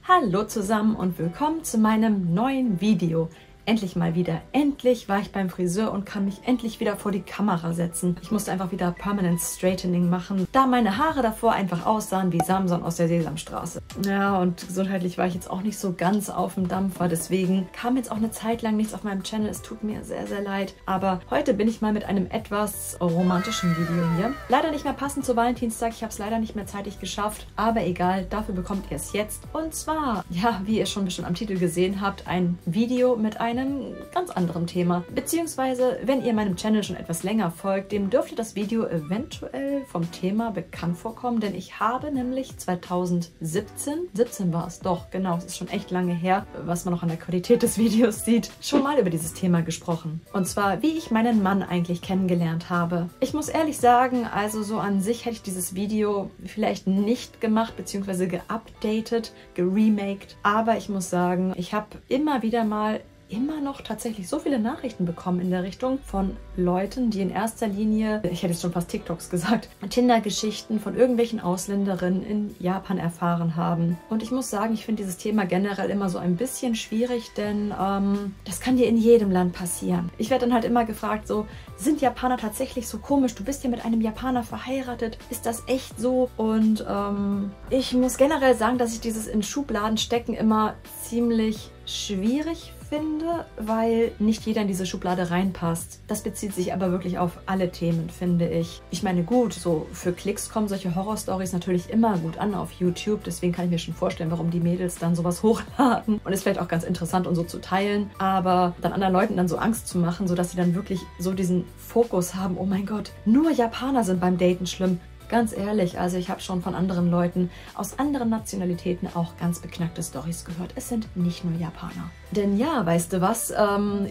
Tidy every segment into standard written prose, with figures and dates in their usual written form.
Hallo zusammen und willkommen zu meinem neuen Video. Endlich mal wieder. Endlich war ich beim Friseur und kann mich endlich wieder vor die Kamera setzen. Ich musste einfach wieder Permanent Straightening machen, da meine Haare davor einfach aussahen wie Samson aus der Sesamstraße. Ja, und gesundheitlich war ich jetzt auch nicht so ganz auf dem Dampfer, deswegen kam jetzt auch eine Zeit lang nichts auf meinem Channel. Es tut mir sehr, sehr leid. Aber heute bin ich mal mit einem etwas romantischen Video hier. Leider nicht mehr passend zu Valentinstag. Ich habe es leider nicht mehr zeitig geschafft. Aber egal, dafür bekommt ihr es jetzt. Und zwar, ja, wie ihr schon bestimmt am Titel gesehen habt, ein Video mit einem ganz anderen Thema. Beziehungsweise, wenn ihr meinem Channel schon etwas länger folgt, dem dürfte das Video eventuell vom Thema bekannt vorkommen, denn ich habe nämlich 2017 war es doch, genau, es ist schon echt lange her, was man noch an der Qualität des Videos sieht, schon mal über dieses Thema gesprochen. Und zwar, wie ich meinen Mann eigentlich kennengelernt habe. Ich muss ehrlich sagen, also so an sich hätte ich dieses Video vielleicht nicht gemacht, beziehungsweise geupdatet, geremaked, aber ich muss sagen, ich habe immer wieder mal noch tatsächlich so viele Nachrichten bekommen in der Richtung von Leuten, die in erster Linie, ich hätte jetzt schon fast TikToks gesagt, Tinder-Geschichten von irgendwelchen Ausländerinnen in Japan erfahren haben. Und ich muss sagen, ich finde dieses Thema generell immer so ein bisschen schwierig, denn das kann dir in jedem Land passieren. Ich werde dann halt immer gefragt, so, sind Japaner tatsächlich so komisch? Du bist ja mit einem Japaner verheiratet. Ist das echt so? Und ich muss generell sagen, dass ich dieses in Schubladen stecken immer ziemlich schwierig finde, weil nicht jeder in diese Schublade reinpasst. Das bezieht sich aber wirklich auf alle Themen, finde ich. Ich meine, gut, so für Klicks kommen solche Horrorstories natürlich immer gut an auf YouTube, deswegen kann ich mir schon vorstellen, warum die Mädels dann sowas hochladen und ist vielleicht auch ganz interessant und so zu teilen, aber dann anderen Leuten dann so Angst zu machen, sodass sie dann wirklich so diesen Fokus haben, oh mein Gott, nur Japaner sind beim Daten schlimm. Ganz ehrlich, also ich habe schon von anderen Leuten aus anderen Nationalitäten auch ganz beknackte Storys gehört. Es sind nicht nur Japaner. Denn ja, weißt du was?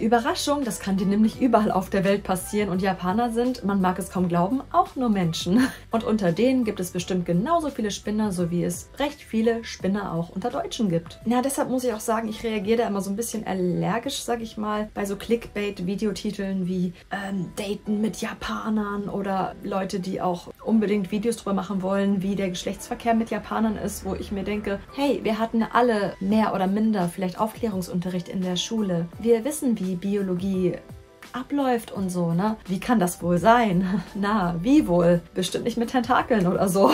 Überraschung, das kann dir nämlich überall auf der Welt passieren. Und Japaner sind, man mag es kaum glauben, auch nur Menschen. Und unter denen gibt es bestimmt genauso viele Spinner, so wie es recht viele Spinner auch unter Deutschen gibt. Ja, deshalb muss ich auch sagen, ich reagiere da immer so ein bisschen allergisch, sag ich mal, bei so Clickbait-Videotiteln wie Daten mit Japanern oder Leute, die auch unbedingt Videos drüber machen wollen, wie der Geschlechtsverkehr mit Japanern ist, wo ich mir denke, hey, wir hatten alle mehr oder minder vielleicht Aufklärungsunterricht in der Schule. Wir wissen, wie Biologie abläuft und so, ne? Wie kann das wohl sein? Na, wie wohl? Bestimmt nicht mit Tentakeln oder so.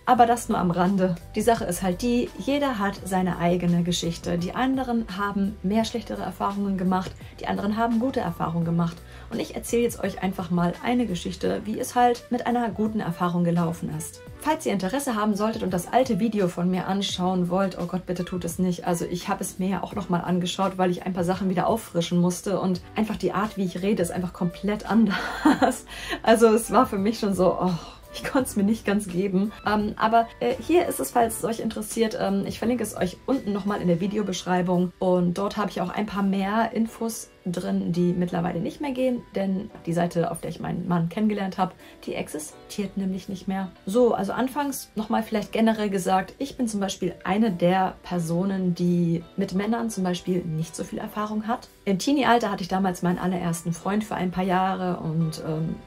Aber das nur am Rande. Die Sache ist halt die, jeder hat seine eigene Geschichte. Die anderen haben mehr schlechtere Erfahrungen gemacht, die anderen haben gute Erfahrungen gemacht. Und ich erzähle jetzt euch einfach mal eine Geschichte, wie es halt mit einer guten Erfahrung gelaufen ist. Falls ihr Interesse haben solltet und das alte Video von mir anschauen wollt, oh Gott, bitte tut es nicht. Also ich habe es mir ja auch nochmal angeschaut, weil ich ein paar Sachen wieder auffrischen musste und einfach die Art, wie ich rede, ist einfach komplett anders. Also es war für mich schon so, oh, ich konnte es mir nicht ganz geben. Aber hier ist es, falls es euch interessiert. Ich verlinke es euch unten nochmal in der Videobeschreibung. Und dort habe ich auch ein paar mehr Infos drin, die mittlerweile nicht mehr gehen, denn die Seite, auf der ich meinen Mann kennengelernt habe, die existiert nämlich nicht mehr. So, also anfangs nochmal vielleicht generell gesagt, ich bin zum Beispiel eine der Personen, die mit Männern zum Beispiel nicht so viel Erfahrung hat. Im Teenie-Alter hatte ich damals meinen allerersten Freund für ein paar Jahre und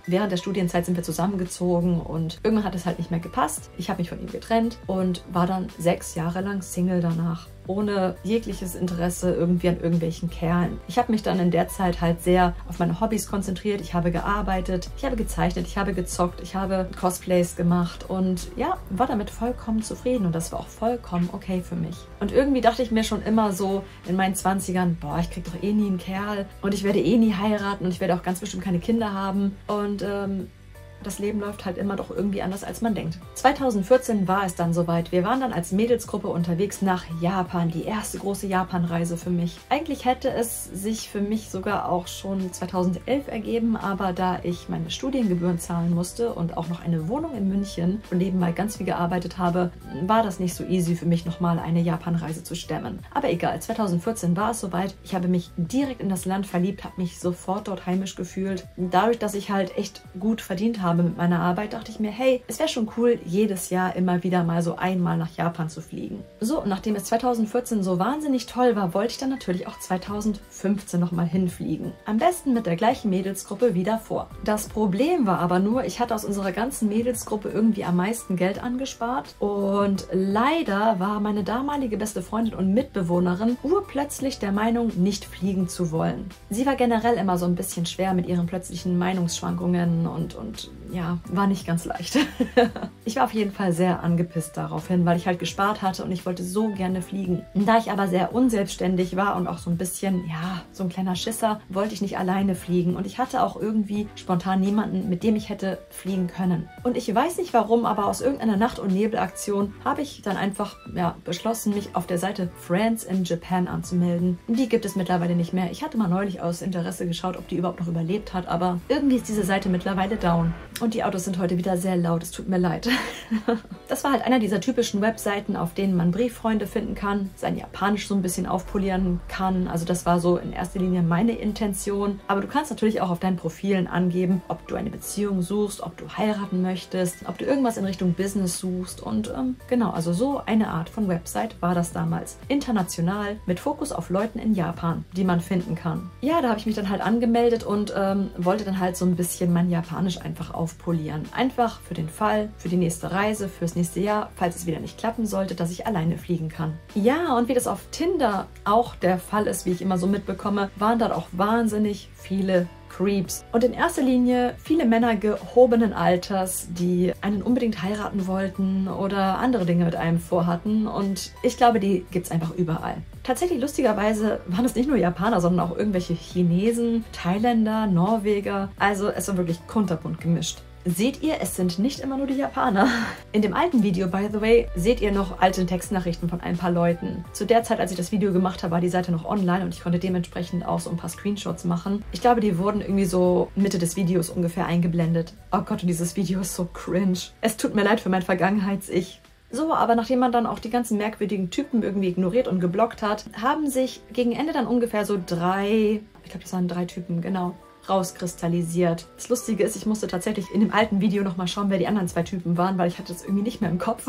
während der Studienzeit sind wir zusammengezogen und irgendwann hat es halt nicht mehr gepasst. Ich habe mich von ihm getrennt und war dann 6 Jahre lang Single danach, ohne jegliches Interesse irgendwie an irgendwelchen Kerlen. Ich habe mich dann in der Zeit halt sehr auf meine Hobbys konzentriert. Ich habe gearbeitet, ich habe gezeichnet, ich habe gezockt, ich habe Cosplays gemacht und ja, war damit vollkommen zufrieden und das war auch vollkommen okay für mich. Und irgendwie dachte ich mir schon immer so in meinen 20ern, boah, ich krieg doch eh nie einen Kerl und ich werde eh nie heiraten und ich werde auch ganz bestimmt keine Kinder haben und das Leben läuft halt immer doch irgendwie anders, als man denkt. 2014 war es dann soweit. Wir waren dann als Mädelsgruppe unterwegs nach Japan. Die erste große Japanreise für mich. Eigentlich hätte es sich für mich sogar auch schon 2011 ergeben, aber da ich meine Studiengebühren zahlen musste und auch noch eine Wohnung in München und nebenbei ganz viel gearbeitet habe, war das nicht so easy für mich, nochmal eine Japanreise zu stemmen. Aber egal, 2014 war es soweit. Ich habe mich direkt in das Land verliebt, habe mich sofort dort heimisch gefühlt. Dadurch, dass ich halt echt gut verdient habe, habe mit meiner Arbeit, dachte ich mir, hey, es wäre schon cool, jedes Jahr immer wieder mal so einmal nach Japan zu fliegen. So, und nachdem es 2014 so wahnsinnig toll war, wollte ich dann natürlich auch 2015 nochmal hinfliegen. Am besten mit der gleichen Mädelsgruppe wie davor. Das Problem war aber nur, ich hatte aus unserer ganzen Mädelsgruppe irgendwie am meisten Geld angespart und leider war meine damalige beste Freundin und Mitbewohnerin urplötzlich der Meinung, nicht fliegen zu wollen. Sie war generell immer so ein bisschen schwer mit ihren plötzlichen Meinungsschwankungen und ja, war nicht ganz leicht. Ich war auf jeden Fall sehr angepisst daraufhin, weil ich halt gespart hatte und ich wollte so gerne fliegen. Da ich aber sehr unselbstständig war und auch so ein bisschen, ja, so ein kleiner Schisser, wollte ich nicht alleine fliegen und ich hatte auch irgendwie spontan niemanden, mit dem ich hätte fliegen können. Und ich weiß nicht warum, aber aus irgendeiner Nacht- und Nebelaktion habe ich dann einfach beschlossen, mich auf der Seite Friends in Japan anzumelden. Die gibt es mittlerweile nicht mehr. Ich hatte mal neulich aus Interesse geschaut, ob die überhaupt noch überlebt hat, aber irgendwie ist diese Seite mittlerweile down. Und die Autos sind heute wieder sehr laut, es tut mir leid. Das war halt einer dieser typischen Webseiten, auf denen man Brieffreunde finden kann, sein Japanisch so ein bisschen aufpolieren kann. Also das war so in erster Linie meine Intention. Aber du kannst natürlich auch auf deinen Profilen angeben, ob du eine Beziehung suchst, ob du heiraten möchtest, ob du irgendwas in Richtung Business suchst. Und genau, also so eine Art von Website war das damals. International, mit Fokus auf Leuten in Japan, die man finden kann. Ja, da habe ich mich dann halt angemeldet und wollte dann halt so ein bisschen mein Japanisch einfach aufpolieren. Einfach für den Fall, für die nächste Reise, fürs nächste Jahr, falls es wieder nicht klappen sollte, dass ich alleine fliegen kann. Ja, und wie das auf Tinder auch der Fall ist, wie ich immer so mitbekomme, waren dort auch wahnsinnig viele Creeps. Und in erster Linie viele Männer gehobenen Alters, die einen unbedingt heiraten wollten oder andere Dinge mit einem vorhatten. Und ich glaube, die gibt es einfach überall. Tatsächlich, lustigerweise, waren es nicht nur Japaner, sondern auch irgendwelche Chinesen, Thailänder, Norweger. Also es war wirklich kunterbunt gemischt. Seht ihr, es sind nicht immer nur die Japaner. In dem alten Video, by the way, seht ihr noch alte Textnachrichten von ein paar Leuten. Zu der Zeit, als ich das Video gemacht habe, war die Seite noch online und ich konnte dementsprechend auch so ein paar Screenshots machen. Ich glaube, die wurden irgendwie so Mitte des Videos ungefähr eingeblendet. Oh Gott, und dieses Video ist so cringe. Es tut mir leid für mein Vergangenheits-Ich. So, aber nachdem man dann auch die ganzen merkwürdigen Typen irgendwie ignoriert und geblockt hat, haben sich gegen Ende dann ungefähr so ich glaube, das waren 3 Typen, genau, rauskristallisiert. Das Lustige ist, ich musste tatsächlich in dem alten Video nochmal schauen, wer die anderen 2 Typen waren, weil ich hatte das irgendwie nicht mehr im Kopf.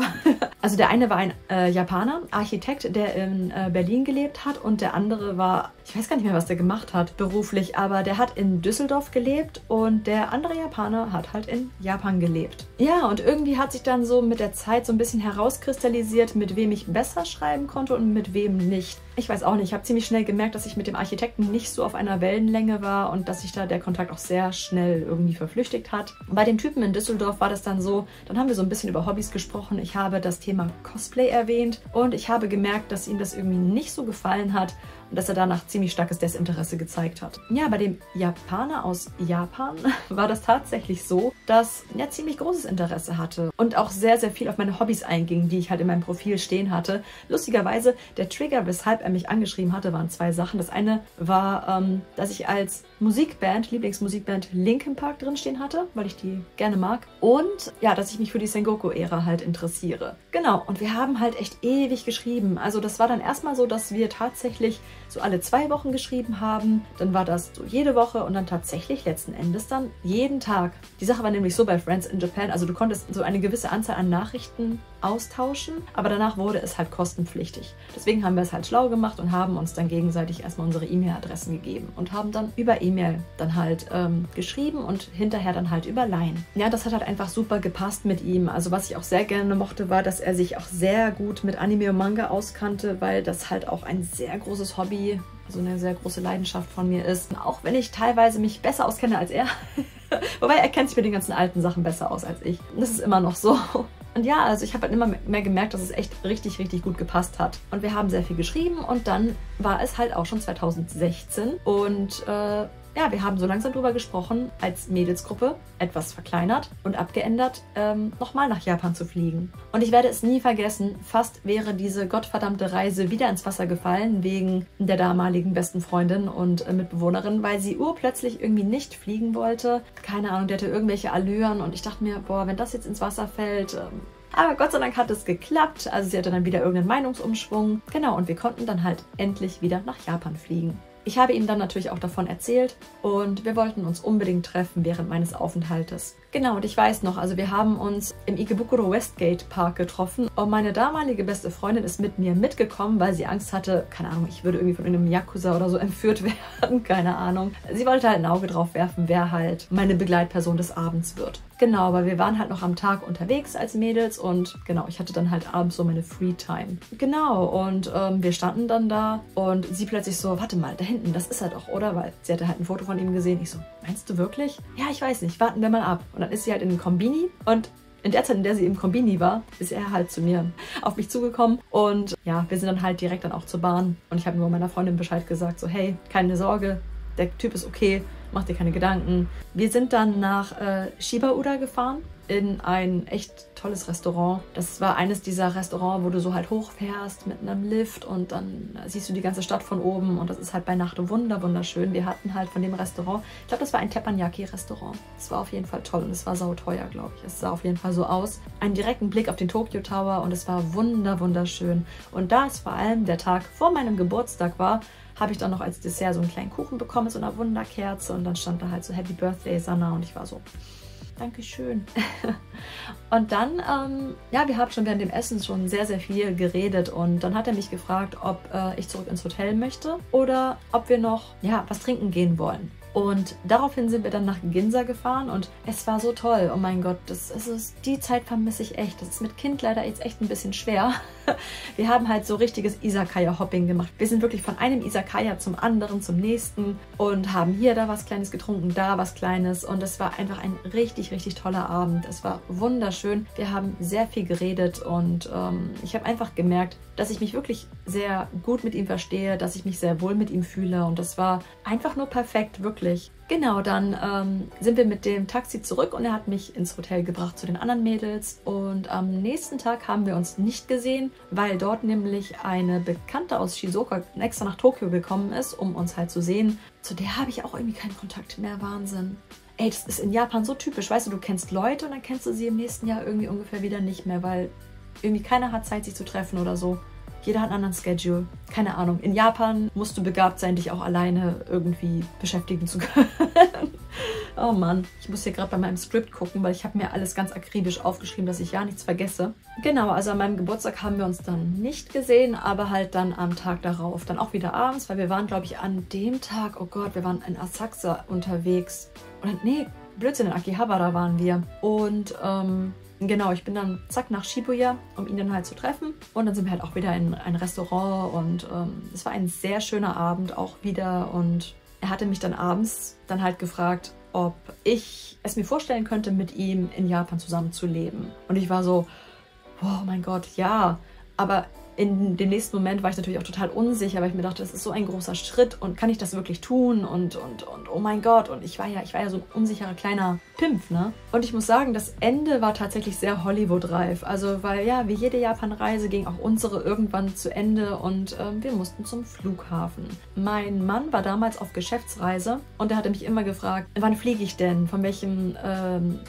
Also der eine war ein Japaner, Architekt, der in Berlin gelebt hat und der andere war, ich weiß gar nicht mehr, was der gemacht hat beruflich, aber der hat in Düsseldorf gelebt und der andere Japaner hat halt in Japan gelebt. Ja, und irgendwie hat sich dann so mit der Zeit so ein bisschen herauskristallisiert, mit wem ich besser schreiben konnte und mit wem nicht. Ich weiß auch nicht, ich habe ziemlich schnell gemerkt, dass ich mit dem Architekten nicht so auf einer Wellenlänge war und dass sich da der Kontakt auch sehr schnell irgendwie verflüchtigt hat. Bei dem Typen in Düsseldorf war das dann so, dann haben wir so ein bisschen über Hobbys gesprochen. Ich habe das Thema Cosplay erwähnt und ich habe gemerkt, dass ihm das irgendwie nicht so gefallen hat und dass er danach ziemlich starkes Desinteresse gezeigt hat. Ja, bei dem Japaner aus Japan war das tatsächlich so, dass er ziemlich großes Interesse hatte und auch sehr, sehr viel auf meine Hobbys einging, die ich halt in meinem Profil stehen hatte. Lustigerweise, der Trigger, weshalb er mich angeschrieben hatte, waren 2 Sachen. Das eine war, dass ich als Lieblingsmusikband Linkin Park drinstehen hatte, weil ich die gerne mag. Und ja, dass ich mich für die Sengoku-Ära halt interessiere. Genau, und wir haben halt echt ewig geschrieben. Also das war dann erstmal so, dass wir tatsächlich so alle 2 Wochen geschrieben haben. Dann war das so jede Woche und dann tatsächlich letzten Endes dann jeden Tag. Die Sache war nämlich so bei Friends in Japan, also du konntest so eine gewisse Anzahl an Nachrichten austauschen, aber danach wurde es halt kostenpflichtig. Deswegen haben wir es halt schlau gemacht und haben uns dann gegenseitig erstmal unsere E-Mail-Adressen gegeben und haben dann über E-Mail dann halt geschrieben und hinterher dann halt über Line. Ja, das hat halt einfach super gepasst mit ihm. Also was ich auch sehr gerne mochte, war, dass er sich auch sehr gut mit Anime und Manga auskannte, weil das halt auch ein sehr großes Hobby, also eine sehr große Leidenschaft von mir ist. Auch wenn ich teilweise mich besser auskenne als er. Wobei er kennt sich mit den ganzen alten Sachen besser aus als ich. Das ist immer noch so. Und ja, also ich habe halt immer mehr gemerkt, dass es echt richtig, richtig gut gepasst hat. Und wir haben sehr viel geschrieben und dann war es halt auch schon 2016 und ja, wir haben so langsam drüber gesprochen, als Mädelsgruppe, etwas verkleinert und abgeändert, nochmal nach Japan zu fliegen. Und ich werde es nie vergessen, fast wäre diese gottverdammte Reise wieder ins Wasser gefallen, wegen der damaligen besten Freundin und Mitbewohnerin, weil sie urplötzlich irgendwie nicht fliegen wollte. Keine Ahnung, die hatte irgendwelche Allüren und ich dachte mir, boah, wenn das jetzt ins Wasser fällt... Aber Gott sei Dank hat es geklappt. Also sie hatte dann wieder irgendeinen Meinungsumschwung. Genau, und wir konnten dann halt endlich wieder nach Japan fliegen. Ich habe ihm dann natürlich auch davon erzählt und wir wollten uns unbedingt treffen während meines Aufenthaltes. Genau, und ich weiß noch, also wir haben uns im Ikebukuro Westgate Park getroffen und meine damalige beste Freundin ist mit mir mitgekommen, weil sie Angst hatte, keine Ahnung, ich würde irgendwie von irgendeinem Yakuza oder so entführt werden, keine Ahnung. Sie wollte halt ein Auge drauf werfen, wer halt meine Begleitperson des Abends wird. Genau, weil wir waren halt noch am Tag unterwegs als Mädels und genau, ich hatte dann halt abends so meine Free-Time. Genau, und wir standen dann da und sie plötzlich so, warte mal, da hinten, das ist er doch, oder? Weil sie hatte halt ein Foto von ihm gesehen. Ich so, meinst du wirklich? Ja, ich weiß nicht, warten wir mal ab. Und dann ist sie halt in den Kombini und in der Zeit, in der sie im Kombini war, ist er halt zu mir auf mich zugekommen und ja, wir sind dann halt direkt dann auch zur Bahn und ich habe nur meiner Freundin Bescheid gesagt, so hey, keine Sorge, der Typ ist okay, mach dir keine Gedanken. Wir sind dann nach Shiba-Ura gefahren in ein echt tolles Restaurant. Das war eines dieser Restaurants, wo du so halt hochfährst mit einem Lift und dann siehst du die ganze Stadt von oben und das ist halt bei Nacht wunderschön. Wir hatten halt von dem Restaurant, ich glaube, das war ein Teppanyaki-Restaurant. Das war auf jeden Fall toll und es war sauteuer, glaube ich. Es sah auf jeden Fall so aus. Einen direkten Blick auf den Tokyo Tower und es war wunderschön. Und da es vor allem der Tag vor meinem Geburtstag war, habe ich dann noch als Dessert so einen kleinen Kuchen bekommen mit so einer Wunderkerze und dann stand da halt so Happy Birthday Sanna und ich war so, Dankeschön. Und dann, ja, wir haben schon während dem Essen schon sehr viel geredet und dann hat er mich gefragt, ob ich zurück ins Hotel möchte oder ob wir noch, ja, was trinken gehen wollen. Und daraufhin sind wir dann nach Ginza gefahren und es war so toll. Oh mein Gott, die Zeit vermisse ich echt. Das ist mit Kind leider jetzt echt ein bisschen schwer. Wir haben halt so richtiges Izakaya-Hopping gemacht. Wir sind wirklich von einem Izakaya zum anderen, zum nächsten und haben hier da was Kleines getrunken, da was Kleines und es war einfach ein richtig toller Abend. Es war wunderschön. Wir haben sehr viel geredet und ich habe einfach gemerkt, dass ich mich wirklich sehr gut mit ihm verstehe, dass ich mich sehr wohl mit ihm fühle und das war einfach nur perfekt, wirklich. Genau, dann sind wir mit dem Taxi zurück und er hat mich ins Hotel gebracht zu den anderen Mädels und am nächsten Tag haben wir uns nicht gesehen, weil dort nämlich eine Bekannte aus Shizuoka extra nach Tokio gekommen ist, um uns halt zu sehen. Zu der habe ich auch irgendwie keinen Kontakt mehr, Wahnsinn. Ey, das ist in Japan so typisch, weißt du kennst Leute und dann kennst du sie im nächsten Jahr irgendwie ungefähr wieder nicht mehr, weil irgendwie keiner hat Zeit, sich zu treffen oder so. Jeder hat einen anderen Schedule. Keine Ahnung. In Japan musst du begabt sein, dich auch alleine irgendwie beschäftigen zu können. Oh Mann, ich muss hier gerade bei meinem Skript gucken, weil ich habe mir alles ganz akribisch aufgeschrieben, dass ich ja nichts vergesse. Genau, also an meinem Geburtstag haben wir uns dann nicht gesehen, aber halt dann am Tag darauf. Dann auch wieder abends, weil wir waren, glaube ich, an dem Tag, oh Gott, wir waren in Asakusa unterwegs. Oder nee, Blödsinn, in Akihabara waren wir. Und genau, ich bin dann zack nach Shibuya, um ihn dann halt zu treffen. Und dann sind wir halt auch wieder in ein Restaurant und es war ein sehr schöner Abend auch wieder. Und er hatte mich dann abends dann halt gefragt, ob ich es mir vorstellen könnte, mit ihm in Japan zusammen zu leben. Und ich war so, oh mein Gott, ja. Aber in dem nächsten Moment war ich natürlich auch total unsicher, weil ich mir dachte, das ist so ein großer Schritt und kann ich das wirklich tun und oh mein Gott, und ich war ja so ein unsicherer kleiner Pimpf, ne? Und ich muss sagen, das Ende war tatsächlich sehr Hollywood-reif, also weil ja, wie jede Japan-Reise ging auch unsere irgendwann zu Ende und wir mussten zum Flughafen. Mein Mann war damals auf Geschäftsreise und er hatte mich immer gefragt, wann fliege ich denn, von welchem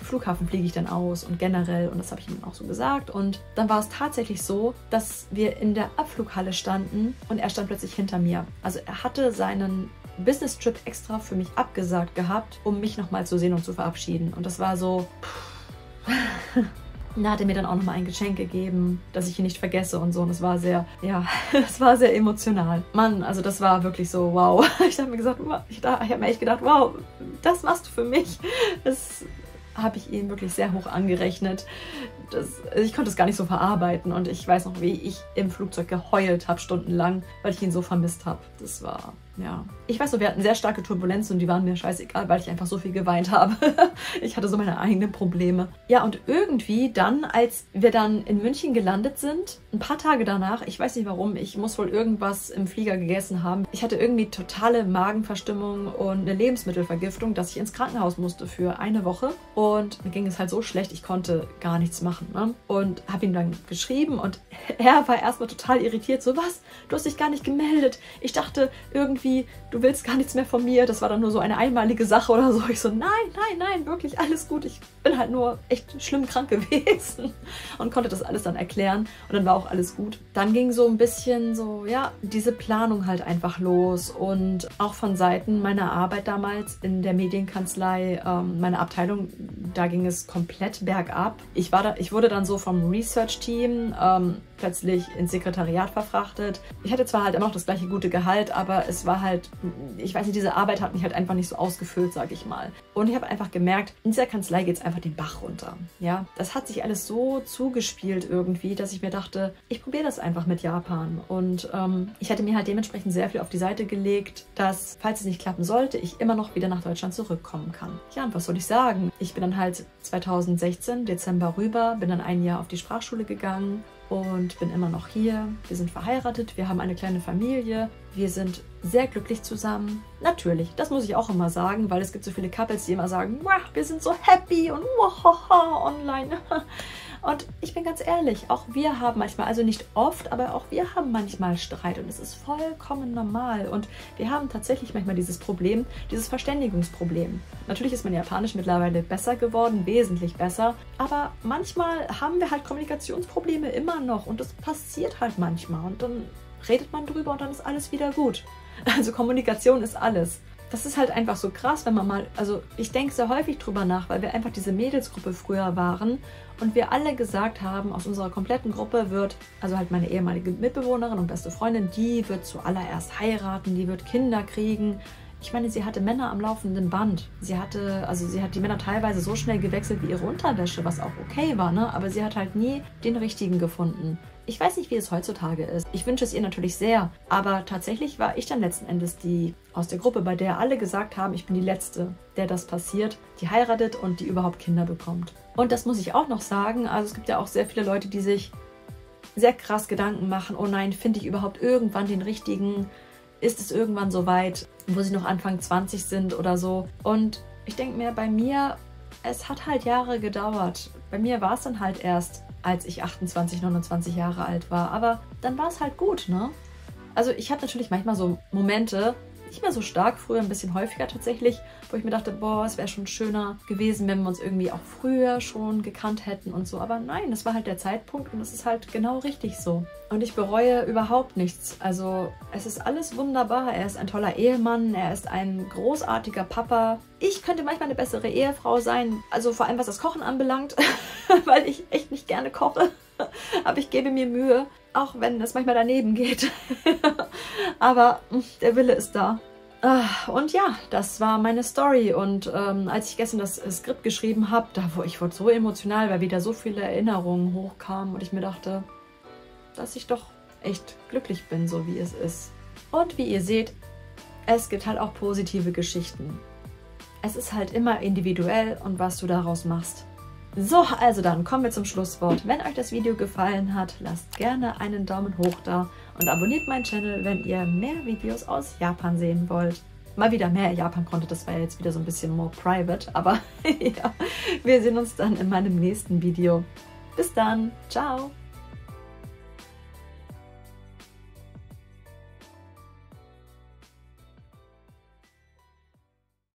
Flughafen fliege ich denn aus und generell, und das habe ich ihm auch so gesagt und dann war es tatsächlich so, dass wir in der Abflughalle standen und er stand plötzlich hinter mir. Also er hatte seinen Business-Trip extra für mich abgesagt gehabt, um mich nochmal zu sehen und zu verabschieden. Und das war so... Da hat er mir dann auch nochmal ein Geschenk gegeben, das ich ihn nicht vergesse und so. Und es war sehr, ja, es war sehr emotional. Mann, also das war wirklich so, wow. Ich habe mir echt gedacht, wow, das machst du für mich. Das habe ich ihm wirklich sehr hoch angerechnet. Ich konnte es gar nicht so verarbeiten und ich weiß noch, wie ich im Flugzeug geheult habe, stundenlang, weil ich ihn so vermisst habe. Das war, ja. Ich weiß noch, wir hatten sehr starke Turbulenzen und die waren mir scheißegal, weil ich einfach so viel geweint habe. Ich hatte so meine eigenen Probleme. Ja, und irgendwie dann, als wir dann in München gelandet sind, ein paar Tage danach, ich weiß nicht warum, ich muss wohl irgendwas im Flieger gegessen haben. Ich hatte irgendwie totale Magenverstimmung und eine Lebensmittelvergiftung, dass ich ins Krankenhaus musste für eine Woche. Und mir ging es halt so schlecht, ich konnte gar nichts machen. Ne? Und habe ihm dann geschrieben und er war erstmal total irritiert. So, was? Du hast dich gar nicht gemeldet. Ich dachte irgendwie, irgendwie, du willst gar nichts mehr von mir, das war dann nur so eine einmalige Sache oder so. Ich so, nein, nein, nein, wirklich alles gut. Ich bin halt nur echt schlimm krank gewesen und konnte das alles dann erklären und dann war auch alles gut. Dann ging so ein bisschen so, ja, diese Planung halt einfach los und auch von Seiten meiner Arbeit damals in der Medienkanzlei, meine Abteilung, da ging es komplett bergab. Ich wurde dann so vom Research-Team plötzlich ins Sekretariat verfrachtet. Ich hatte zwar halt immer noch das gleiche gute Gehalt, aber es war halt, ich weiß nicht, diese Arbeit hat mich halt einfach nicht so ausgefüllt, sage ich mal. Und ich habe einfach gemerkt, in dieser Kanzlei geht es einfach den Bach runter. Ja, das hat sich alles so zugespielt irgendwie, dass ich mir dachte, ich probiere das einfach mit Japan. Und ich hatte mir halt dementsprechend sehr viel auf die Seite gelegt, dass, falls es nicht klappen sollte, ich immer noch wieder nach Deutschland zurückkommen kann. Ja, und was soll ich sagen? Ich bin dann halt 2016, Dezember rüber, bin dann ein Jahr auf die Sprachschule gegangen und bin immer noch hier. Wir sind verheiratet, wir haben eine kleine Familie, wir sind sehr glücklich zusammen. Natürlich, das muss ich auch immer sagen, weil es gibt so viele Couples, die immer sagen, wow, wir sind so happy und wow, online. Und ich bin ganz ehrlich, auch wir haben manchmal, also nicht oft, aber auch wir haben manchmal Streit und es ist vollkommen normal. Und wir haben tatsächlich manchmal dieses Problem, dieses Verständigungsproblem. Natürlich ist mein Japanisch mittlerweile besser geworden, wesentlich besser, aber manchmal haben wir halt Kommunikationsprobleme immer noch und das passiert halt manchmal und dann redet man drüber und dann ist alles wieder gut. Also Kommunikation ist alles. Das ist halt einfach so krass, wenn man mal, also ich denke sehr häufig drüber nach, weil wir einfach diese Mädelsgruppe früher waren und wir alle gesagt haben, aus unserer kompletten Gruppe wird, also halt meine ehemalige Mitbewohnerin und beste Freundin, die wird zuallererst heiraten, die wird Kinder kriegen. Ich meine, sie hatte Männer am laufenden Band. Sie hat die Männer teilweise so schnell gewechselt wie ihre Unterwäsche, was auch okay war, ne? Aber sie hat halt nie den richtigen gefunden. Ich weiß nicht, wie es heutzutage ist. Ich wünsche es ihr natürlich sehr. Aber tatsächlich war ich dann letzten Endes die aus der Gruppe, bei der alle gesagt haben, ich bin die Letzte, der das passiert, die heiratet und die überhaupt Kinder bekommt. Und das muss ich auch noch sagen. Also es gibt ja auch sehr viele Leute, die sich sehr krass Gedanken machen. Oh nein, finde ich überhaupt irgendwann den richtigen? Ist es irgendwann so weit, wo sie noch Anfang 20 sind oder so? Und ich denke mir, bei mir, es hat halt Jahre gedauert. Bei mir war es dann halt erst, als ich 28, 29 Jahre alt war. Aber dann war es halt gut, ne? Also ich habe natürlich manchmal so Momente, nicht mehr so stark, früher ein bisschen häufiger tatsächlich, wo ich mir dachte, boah, es wäre schon schöner gewesen, wenn wir uns irgendwie auch früher schon gekannt hätten und so. Aber nein, das war halt der Zeitpunkt und es ist halt genau richtig so. Und ich bereue überhaupt nichts. Also es ist alles wunderbar. Er ist ein toller Ehemann, er ist ein großartiger Papa. Ich könnte manchmal eine bessere Ehefrau sein, also vor allem was das Kochen anbelangt, weil ich echt nicht gerne koche. Aber ich gebe mir Mühe, auch wenn es manchmal daneben geht. Aber der Wille ist da. Und ja, das war meine Story. Und als ich gestern das Skript geschrieben habe, ich wurde so emotional, weil wieder so viele Erinnerungen hochkamen und ich mir dachte, dass ich doch echt glücklich bin, so wie es ist. Und wie ihr seht, es gibt halt auch positive Geschichten. Es ist halt immer individuell und was du daraus machst. So, also dann kommen wir zum Schlusswort. Wenn euch das Video gefallen hat, lasst gerne einen Daumen hoch da und abonniert meinen Channel, wenn ihr mehr Videos aus Japan sehen wollt. Mal wieder mehr Japan-Content, das war ja jetzt wieder so ein bisschen more private, aber ja, wir sehen uns dann in meinem nächsten Video. Bis dann, ciao!